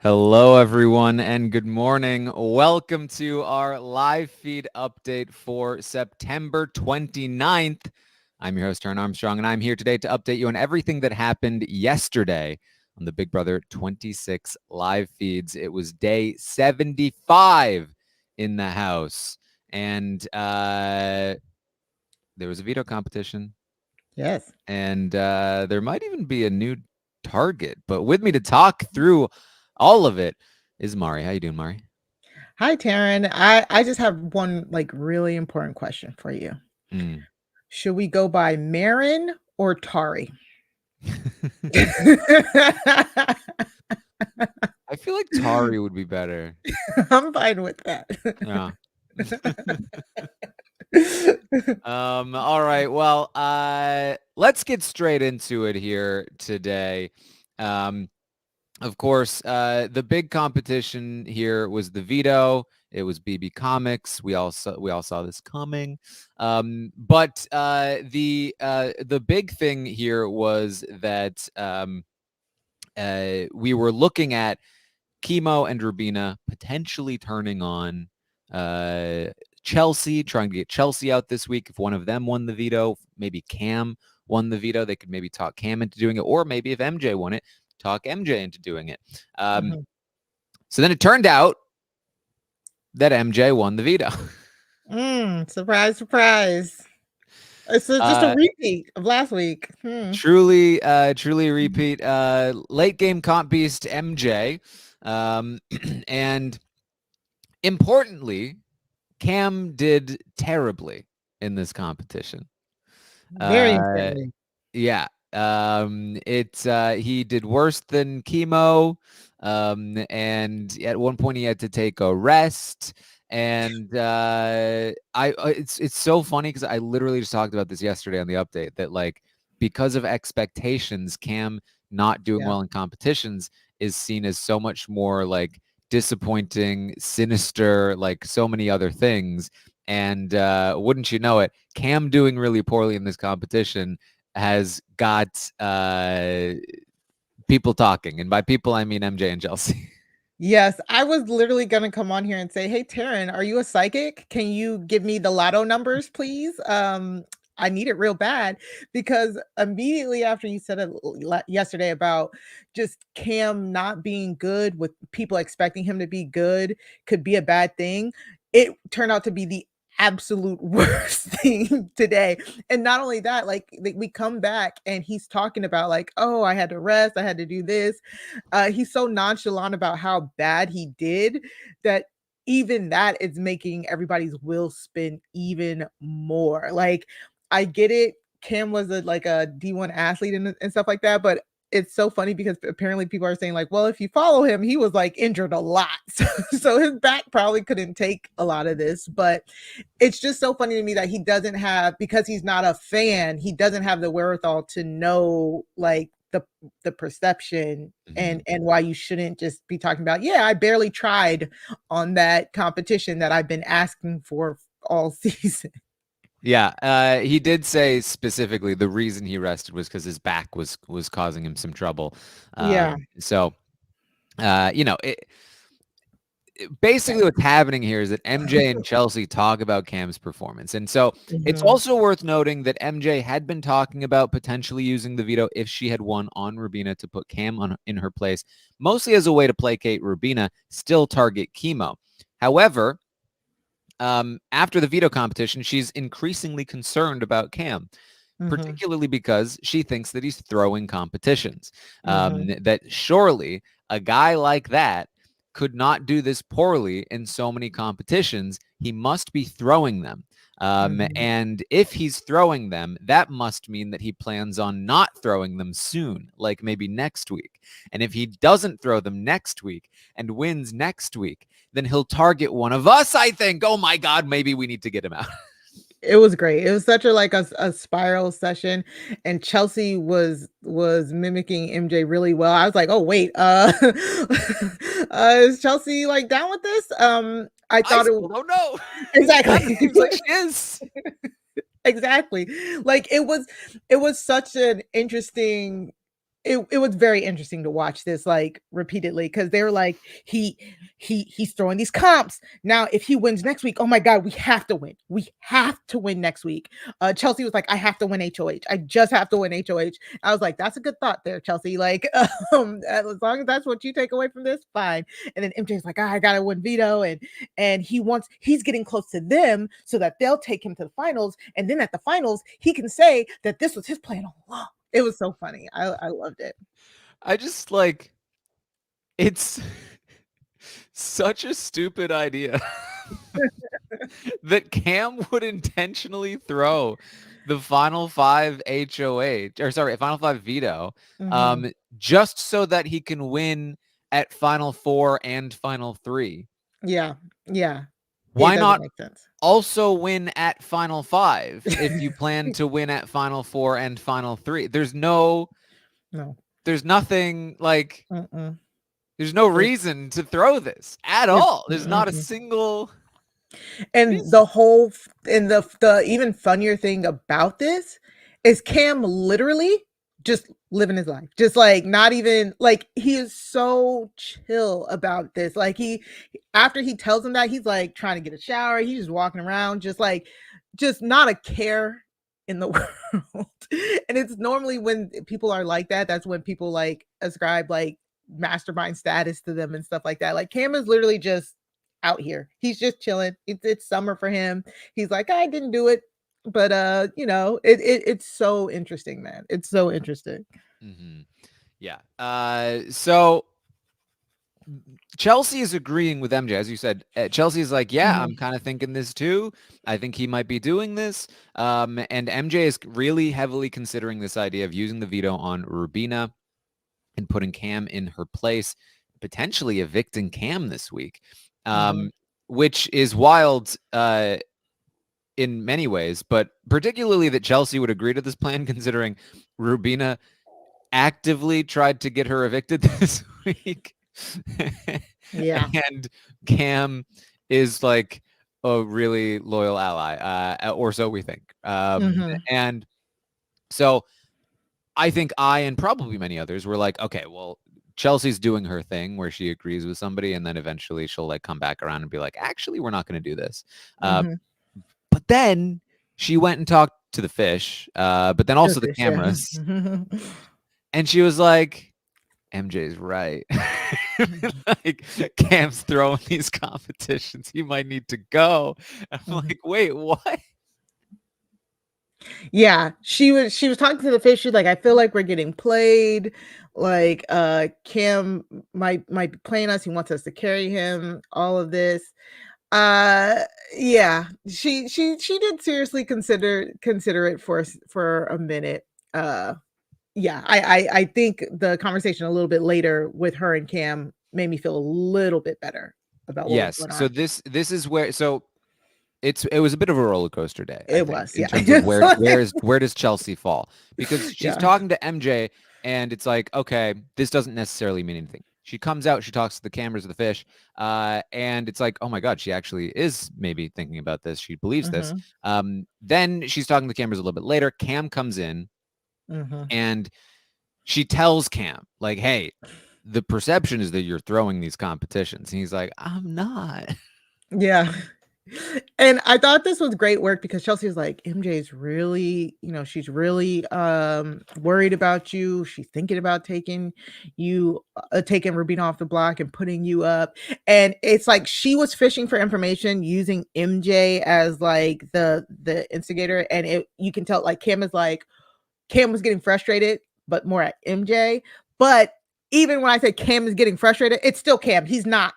Hello, everyone, and good morning. Welcome to our live feed update for September 29th. I'm your host, Taran Armstrong, and I'm here today to update you on everything that happened yesterday on the Big Brother 26 live feeds. It was day 75 in the house, and there was a veto competition. Yes. And there might even be a new target. But with me to talk through all of it is Mari. How you doing, Mari? Hi, Taran. I just have one really important question for you. Mm. Should we go by Marin or Tari? I feel like Tari would be better. I'm fine with that. Yeah. All right. Well, let's get straight into it here today. Of course, the big competition here was the veto. It was BB Comics. We all saw this coming. But the big thing here was that we were looking at Chemo and Rubina potentially turning on Chelsie, trying to get Chelsie out this week. If one of them won the veto, maybe Cam won the veto, they could maybe talk Cam into doing it, or maybe if MJ won it, talk MJ into doing it. So then it turned out that MJ won the veto. Surprise, surprise. It's just a repeat of last week. Truly a repeat. Late game comp beast MJ. And importantly, Cam did terribly in this competition. Very importantly. Yeah. He did worse than Chemo. And at one point he had to take a rest. And it's so funny because I literally just talked about this yesterday on the update that because of expectations, Cam not doing well in competitions is seen as so much more disappointing, sinister, so many other things. And wouldn't you know it, Cam doing really poorly in this competition has got people talking. And by people, I mean MJ and Chelsie. Yes, I was literally gonna come on here and say, "Hey, Taran, are you a psychic? Can you give me the lotto numbers, please? I need it real bad." Because immediately after you said it yesterday about just Cam not being good with people expecting him to be good could be a bad thing, it turned out to be the absolute worst thing today. And not only that, we come back and he's talking about oh, I had to rest, I had to do this. He's so nonchalant about how bad he did that even that is making everybody's wheel spin even more. I get it. Cam was a D1 athlete and stuff like that, but it's so funny because apparently people are saying well, if you follow him, he was injured a lot. So his back probably couldn't take a lot of this, but it's just so funny to me that he doesn't have, because he's not a fan, he doesn't have the wherewithal to know the perception and why you shouldn't just be talking about, yeah, I barely tried on that competition that I've been asking for all season. Yeah, he did say specifically the reason he rested was because his back was causing him some trouble. So, basically what's happening here is that MJ and Chelsie talk about Cam's performance. And so it's also worth noting that MJ had been talking about potentially using the veto if she had won on Rubina to put Cam in her place, mostly as a way to placate Rubina, still target Chemo. However, after the veto competition, she's increasingly concerned about Cam, particularly because she thinks that he's throwing competitions. That surely a guy like that could not do this poorly in so many competitions. He must be throwing them. And if he's throwing them, that must mean that he plans on not throwing them soon, like maybe next week. And if he doesn't throw them next week and wins next week, then he'll target one of us, I think. Oh my God, maybe we need to get him out. It was great. It was such a spiral session, and Chelsie was mimicking MJ really well. I was like, "Oh wait, is Chelsie down with this?" I thought don't know. Exactly. Seems like she is. Exactly. It was such an interesting it was very interesting to watch this like repeatedly because they were like he's throwing these comps now. If he wins next week, oh my god, we have to win next week. Chelsie was like, I have to win HOH, I just have to win HOH. I was like, that's a good thought there, Chelsie, like as long as that's what you take away from this, fine. And then MJ's like, I gotta win veto, and he's getting close to them so that they'll take him to the finals, and then at the finals he can say that this was his plan all along. It was so funny. I loved it. I just like it's such a stupid idea that Cam would intentionally throw the final 5 HOH, or sorry, final 5 veto, just so that he can win at final 4 and final 3. Yeah. Why not make sense. also win at final 5 if you plan to win at final 4 and final 3? There's nothing like there's no reason to throw this at all. There's not a single. And the even funnier thing about this is Cam literally just living his life, just like not even like, he is so chill about this. Like after he tells him that, he's like trying to get a shower, he's just walking around just not a care in the world. And it's normally when people are like that, that's when people like ascribe like mastermind status to them and stuff like that. Like Cam is literally just out here, he's just chilling. It's summer for him. He's like, I didn't do it, but it's so interesting, man. It's so interesting. Yeah. So Chelsie is agreeing with MJ, as you said. Chelsea is like, yeah, I'm kind of thinking this too. I think he might be doing this. And MJ is really heavily considering this idea of using the veto on Rubina and putting Cam in her place, potentially evicting Cam this week, which is wild in many ways, but particularly that Chelsie would agree to this plan, considering Rubina actively tried to get her evicted this week. Yeah. And Cam is like a really loyal ally, or so we think. And so I think I and probably many others were like, okay, well, Chelsea's doing her thing where she agrees with somebody and then eventually she'll like come back around and be like, actually, we're not going to do this. But then she went and talked to the fish, but then also the cameras. And she was like, MJ's right. Like, Cam's throwing these competitions. He might need to go. I'm like, wait, what? Yeah, she was talking to the fish. She's like, I feel like we're getting played. Like Cam might be playing us. He wants us to carry him. All of this. Yeah, she did seriously consider it for a minute. Yeah, I think the conversation a little bit later with her and Cam made me feel a little bit better about what was going on. So this is where it was a bit of a roller coaster day. It was, in terms of where does Chelsie fall? Because she's talking to MJ and it's like, okay, this doesn't necessarily mean anything. She comes out, she talks to the cameras of the fish, and it's like, oh my God, she actually is maybe thinking about this. She believes this. Then she's talking to the cameras a little bit later. Cam comes in and she tells Cam, like, hey, the perception is that you're throwing these competitions. And he's like, I'm not. Yeah. And I thought this was great work because Chelsie was like, MJ's really, she's really worried about you. She's thinking about taking Rubina off the block and putting you up. And it's like she was fishing for information using MJ as like the instigator. And you can tell like Cam was getting frustrated, but more at MJ. But even when I say Cam is getting frustrated, it's still Cam. He's not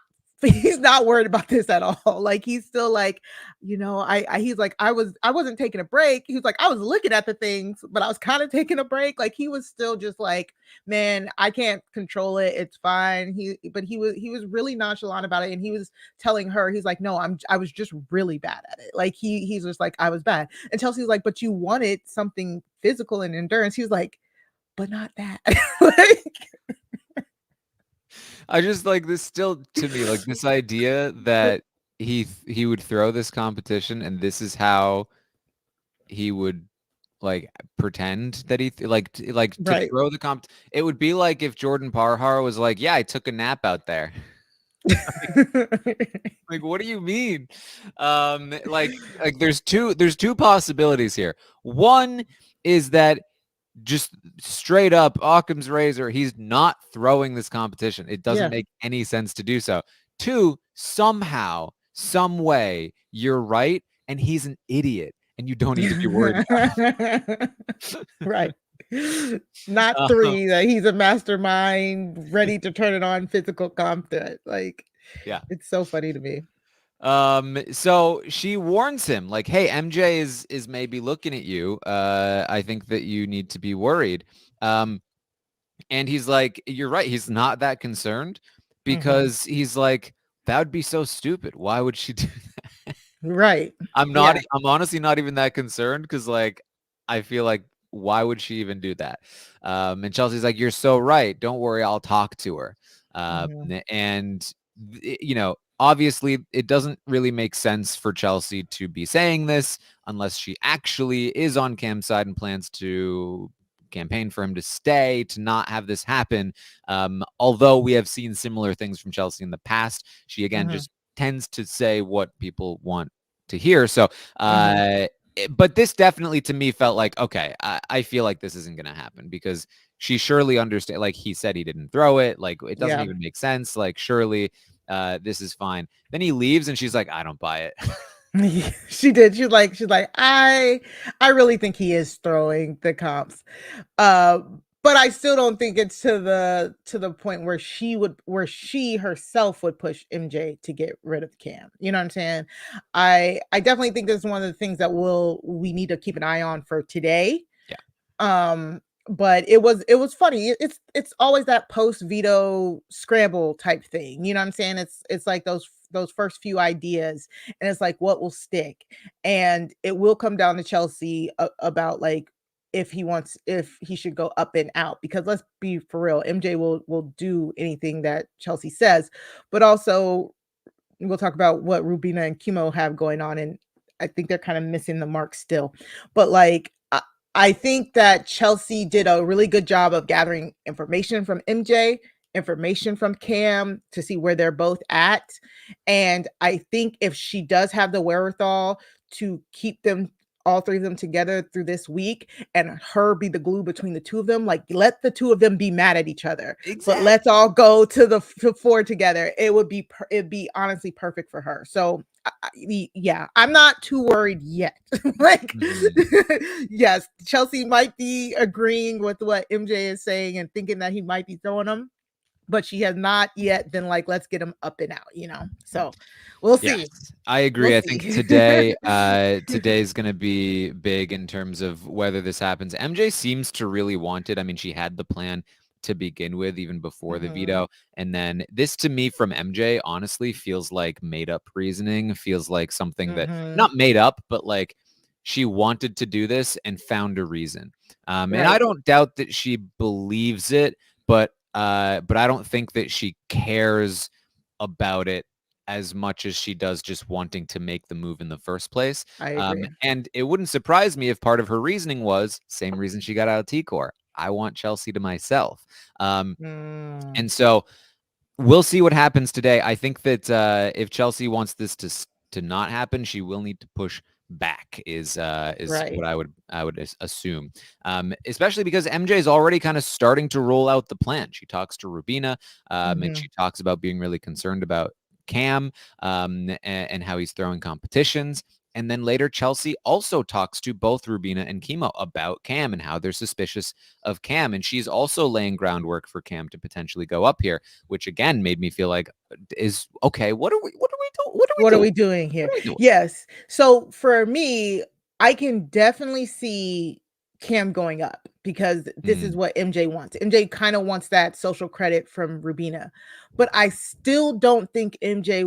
worried about this at all. Like he's still like, he's like, I wasn't taking a break. He was like, I was looking at the things, but I was kind of taking a break. Like he was still just like, man, I can't control it. It's fine. He was really nonchalant about it. And he was telling her, he's like, no, I was just really bad at it. Like he's just like, I was bad. And Chelsea's like, but you wanted something physical and endurance. He was like, but not that. Like, I just like this still to me, like this idea that he would throw this competition and this is how he would like pretend that he to Right. throw the comp. It would be like if Jordan Parhar was like, "Yeah, I took a nap out there." Like, what do you mean? There's two possibilities here. One is that just straight up Occam's razor, he's not throwing this competition. It doesn't Yeah. make any sense to do so. Two, somehow, some way, you're right, and he's an idiot, and you don't need to be worried Right. Not about it. 3, that he's a mastermind ready to turn it on physical content. Like, Yeah. it's so funny to me. So she warns him, like, hey, MJ is maybe looking at you. I think that you need to be worried. And he's like, you're right. He's not that concerned Mhm. because he's like, that would be so stupid. Why would she do that? Right. I'm not, Yeah. I'm honestly not even that concerned because like, I feel like, why would she even do that? And Chelsea's like, you're so right. Don't worry. I'll talk to her. Mhm. And, obviously it doesn't really make sense for Chelsea to be saying this unless she actually is on Cam's side and plans to campaign for him to stay, to not have this happen. Although we have seen similar things from Chelsea in the past, she again Mhm. just tends to say what people want to hear. So, Mhm. but this definitely to me felt like, okay, I feel like this isn't going to happen because she surely understand. Like he said, he didn't throw it. Like it doesn't Yeah. even make sense. Like surely this is fine. Then he leaves and she's like, I don't buy it. She did. She's like, I really think he is throwing the comps. Uh, but I still don't think it's to the point where she herself would push MJ to get rid of Cam. You know what I'm saying? I definitely think this is one of the things that we need to keep an eye on for today. Yeah. But it was funny. It's always that post veto scramble type thing. You know what I'm saying? It's like those first few ideas, and it's like what will stick, and it will come down to Chelsea about like if he should go up and out, because let's be for real, MJ will do anything that Chelsea says, but also we'll talk about what Rubina and Chemo have going on, and I think they're kind of missing the mark still. But like I think that Chelsea did a really good job of gathering information from MJ, information from Cam to see where they're both at. And I think if she does have the wherewithal to keep them all three of them together through this week and her be the glue between the two of them, like let the two of them be mad at each other, but Exactly. let's all go to the four together. It'd be honestly perfect for her. So yeah, I'm not too worried yet. Like, Mhm. yes, Chelsea might be agreeing with what MJ is saying and thinking that he might be throwing them, but she has not yet been like, let's get him up and out. So we'll Yes, see. I We'll agree. I think see. today's gonna be big in terms of whether this happens. MJ seems to really want it. I mean, she had the plan to begin with even before the Mhm. veto. And then this to me from MJ honestly feels like made up reasoning, feels like something that Mhm. not made up, but like she wanted to do this and found a reason. And I Right. don't doubt that she believes it, but I don't think that she cares about it as much as she does just wanting to make the move in the first place. I agree. And it wouldn't surprise me if part of her reasoning was same reason she got out of T-Core. I want Chelsie to myself. Mm, And so we'll see what happens today. I think that if Chelsie wants this to not happen, she will need to push back. Is what right. I would assume, especially because MJ is already kind of starting to roll out the plan. She talks to Rubina, and Mhm. she talks about being really concerned about Cam, and how he's throwing competitions. And then later, Chelsie also talks to both Rubina and Chemo about Cam and how they're suspicious of Cam. And she's also laying groundwork for Cam to potentially go up here, which again made me feel like is okay. What are we doing? What are we What are doing? we doing What here? are we doing? Yes. So for me, I can definitely see Cam going up because this is Mm, what MJ wants. MJ kind of wants that social credit from Rubina, but I still don't think MJ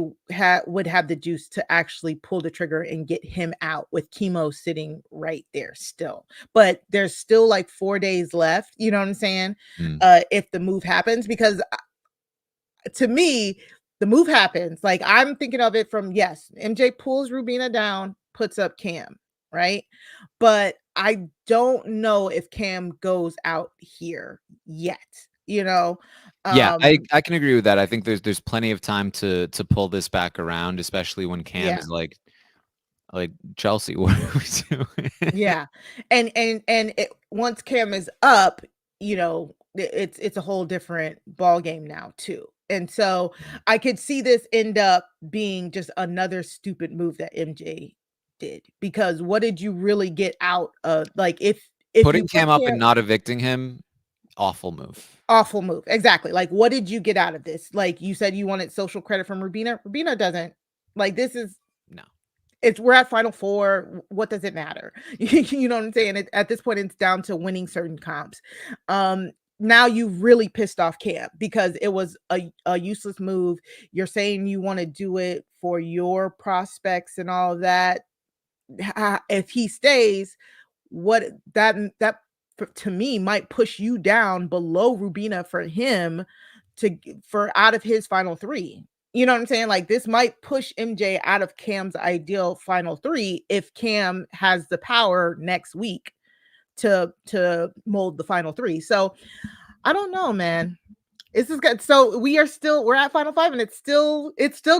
would have the juice to actually pull the trigger and get him out with Chemo sitting right there still. But there's still like 4 days left. You know what I'm saying? mm, If the move happens, because to me, the move happens. Like I'm thinking of it from, yes, MJ pulls Rubina down, puts up Cam, right? But I don't know if Cam goes out here yet, you know? Yeah, I Um, I can agree with that. I think there's plenty of time to pull this back around, especially when Cam yeah. is like Chelsie, what are we doing? Yeah. And it, once Cam is up, it's a whole different ball game now too. And so I could see this end up being just another stupid move that MJ did, because what did you really get out of, like, if you Putting put Cam up and Cam, not evicting him, awful move. awful move. Exactly. Like, what did you get out of this? Like, you said you wanted social credit from Rubina. Rubina doesn't, like, this is, No. it's, we're at Final Four. What does it matter? You know what I'm saying? At this point, it's down to winning certain comps. Now you really pissed off Cam because it was a useless move. You're saying you want to do it for your prospects and all of that. If he stays, what that to me might push you down below Rubina for him for out of his final three. You know what I'm saying? Like, this might push MJ out of Cam's ideal final three if Cam has the power next week to mold the final three. So I don't know, man. This is good. So we're at final five, and it's still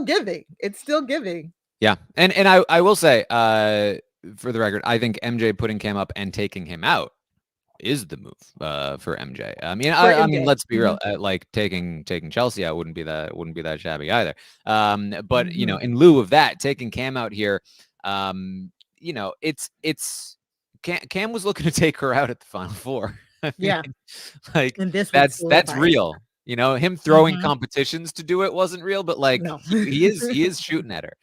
giving. It's still giving. Yeah, and I will say, for the record, I think MJ putting Cam up and taking him out is the move for MJ. I mean, For I mean, MJ. let's be real. Like taking Chelsie out wouldn't be that shabby either. But Mhm. in lieu of that, taking Cam out here, it's Cam was looking to take her out at the Final Four. I mean, Yeah. like And this would that's solidify it. real. Him throwing Mhm. competitions to do it wasn't real, but like No. he is shooting at her.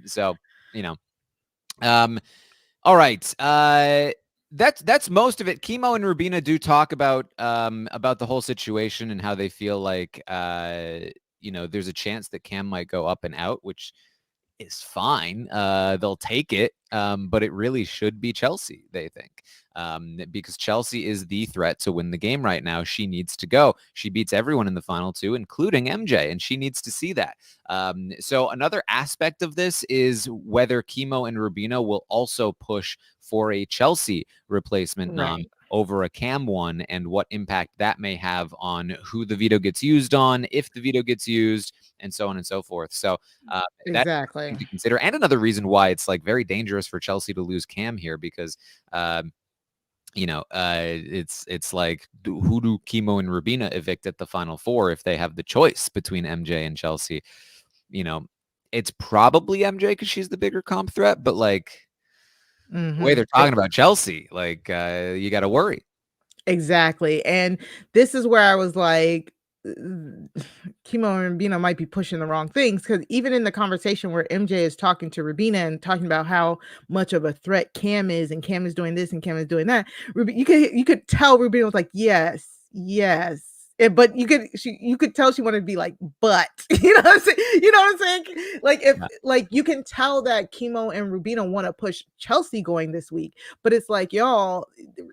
So you know, um, all right. That's most of it. Chemo and Rubina do talk about the whole situation and how they feel like there's a chance that Cam might go up and out, which is fine. They'll take it, but it really should be Chelsie, they think, because Chelsie is the threat to win the game right now. She needs to go. She beats everyone in the final two, including MJ, and she needs to see that. So another aspect of this is whether Chemo and Rubina will also push for a Chelsie replacement nom Right. over a Cam one, and what impact that may have on who the veto gets used on, if the veto gets used, and so on and so forth. So that Exactly. to consider. And another reason why it's like very dangerous for Chelsie to lose Cam here, because it's like, who do Chemo and Rubina evict at the Final Four if they have the choice between MJ and Chelsie? You know, it's probably MJ because she's the bigger comp threat, but like the way Mhm. they're talking about Chelsie, like you got to worry. Exactly, and this is where I was like, Kimo and Rubina might be pushing the wrong things, because even in the conversation where MJ is talking to Rubina and talking about how much of a threat Cam is, and Cam is doing this and Cam is doing that, you could tell Rubina was like, "Yes, yes." But you could tell she wanted to be like, "But," you know what I'm saying? You know what I'm saying? Like, if Yeah. like you can tell that Kimo and Rubina want to push Chelsie going this week, but it's like, y'all,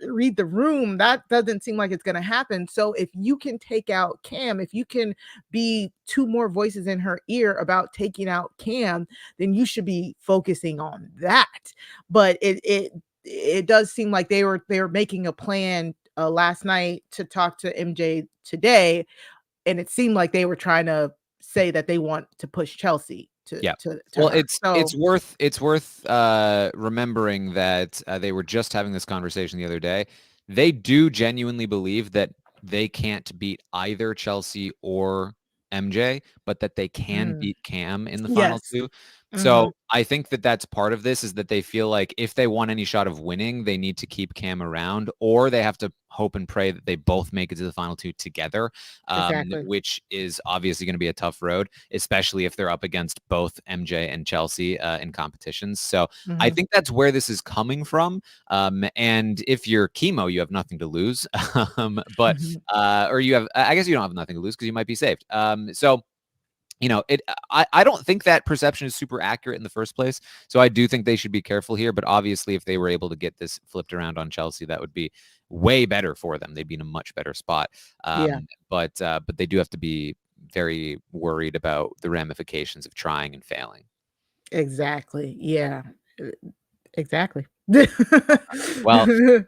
read the room. That doesn't seem like it's going to happen. So if you can take out Cam, if you can be two more voices in her ear about taking out Cam, then you should be focusing on that. But it does seem like they were making a plan last night to talk to MJ today, and it seemed like they were trying to say that they want to push Chelsie to Yeah. to Well, her. it's worth remembering that they were just having this conversation the other day. They do genuinely believe that they can't beat either Chelsie or MJ, but that they can Mm, beat Cam in the final yes. two. Hmm. So I think that that's part of this, is that they feel like if they want any shot of winning, they need to keep Cam around, or they have to hope and pray that they both make it to the final two together, Exactly. which is obviously going to be a tough road, especially if they're up against both MJ and Chelsie in competitions. So I Hmm. think that's where this is coming from. And if you're Chemo, you have nothing to lose. But or I guess you don't have nothing to lose because you might be saved. So I don't think that perception is super accurate in the first place. So I do think they should be careful here. But obviously, if they were able to get this flipped around on Chelsie, that would be way better for them. They'd be in a much better spot. Yeah. But they do have to be very worried about the ramifications of trying and failing. Exactly. Yeah. Uh, Exactly. Well,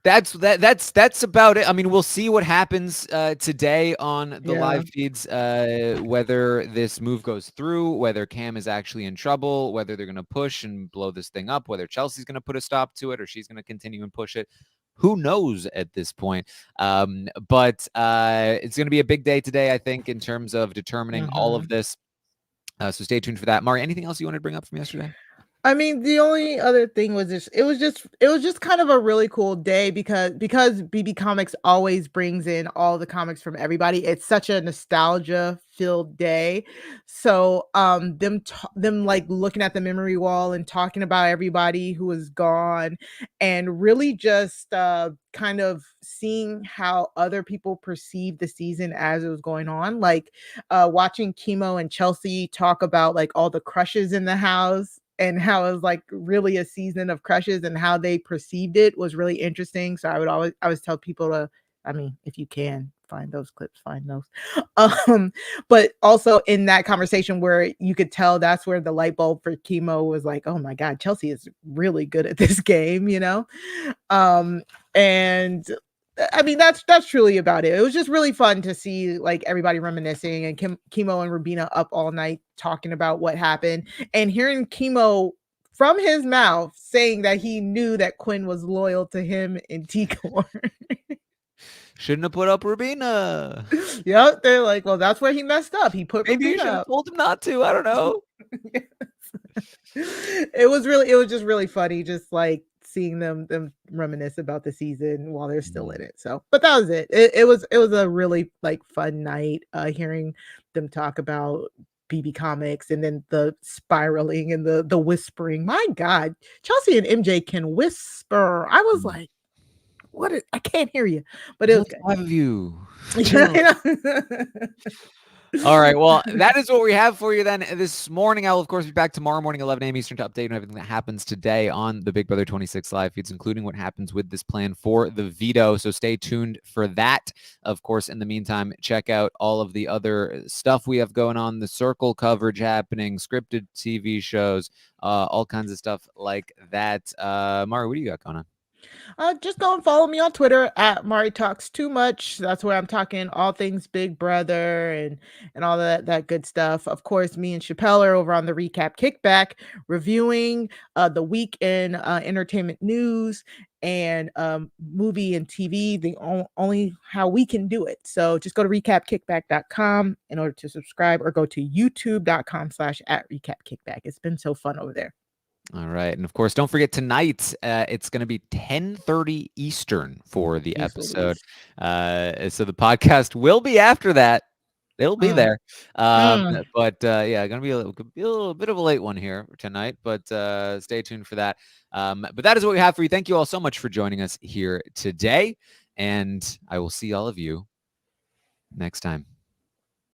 that's about it. I mean, we'll see what happens today on the Yeah. live feeds, whether this move goes through, whether Cam is actually in trouble, whether they're going to push and blow this thing up, whether Chelsea's going to put a stop to it or she's going to continue and push it. Who knows at this point? But it's going to be a big day today, I think, in terms of determining all of this. So stay tuned for that. Mari, anything else you wanted to bring up from yesterday? I mean, the only other thing was it was just kind of a really cool day because BB Comics always brings in all the comics from everybody. It's such a nostalgia filled day. So them like looking at the memory wall and talking about everybody who was gone and really just kind of seeing how other people perceived the season as it was going on. Like watching Chemo and Chelsie talk about like all the crushes in the house and how it was like really a season of crushes and how they perceived it was really interesting. So I always tell people to, I mean, if you can find those clips, find those. But also in that conversation where you could tell that's where the light bulb for Chemo was like, oh my God, Chelsie is really good at this game, you know? And I mean, that's truly about it. It was just really fun to see like everybody reminiscing and Chemo and Rubina up all night talking about what happened and hearing Chemo from his mouth saying that he knew that Quinn was loyal to him in T-Core. Shouldn't have put up Rubina. Yep, they're like, well, that's where he messed up. He put Maybe you Rubina should have up. told him not to. I don't know. It was just really funny, just like seeing them reminisce about the season while they're still in it. So, but that was it. It was a really like fun night, hearing them talk about BB Comics and then the spiraling and the whispering. My God, Chelsie and MJ can whisper. I was like, I can't hear you, but it was There's like 5 of you. good. All right. Well, that is what we have for you then this morning. I will, of course, be back tomorrow morning, 11 a.m. Eastern, to update on everything that happens today on the Big Brother 26 live feeds, including what happens with this plan for the veto. So stay tuned for that. Of course, in the meantime, check out all of the other stuff we have going on, the circle coverage happening, scripted TV shows, all kinds of stuff like that. Mari, what do you got going on? Just go and follow me on Twitter at Mari Talks Too Much. That's where I'm talking all things Big Brother and all that good stuff. Of course, me and Chappelle are over on the Recap Kickback reviewing the week in entertainment news and movie and TV, the only how we can do it. So just go to recapkickback.com in order to subscribe or go to youtube.com/@recapkickback. It's been so fun over there. All right. And of course, don't forget tonight, it's going to be 10:30 Eastern for the episode. So the podcast will be after that. It'll be there. But yeah, going to be a little bit of a late one here tonight, but stay tuned for that. But that is what we have for you. Thank you all so much for joining us here today. And I will see all of you next time.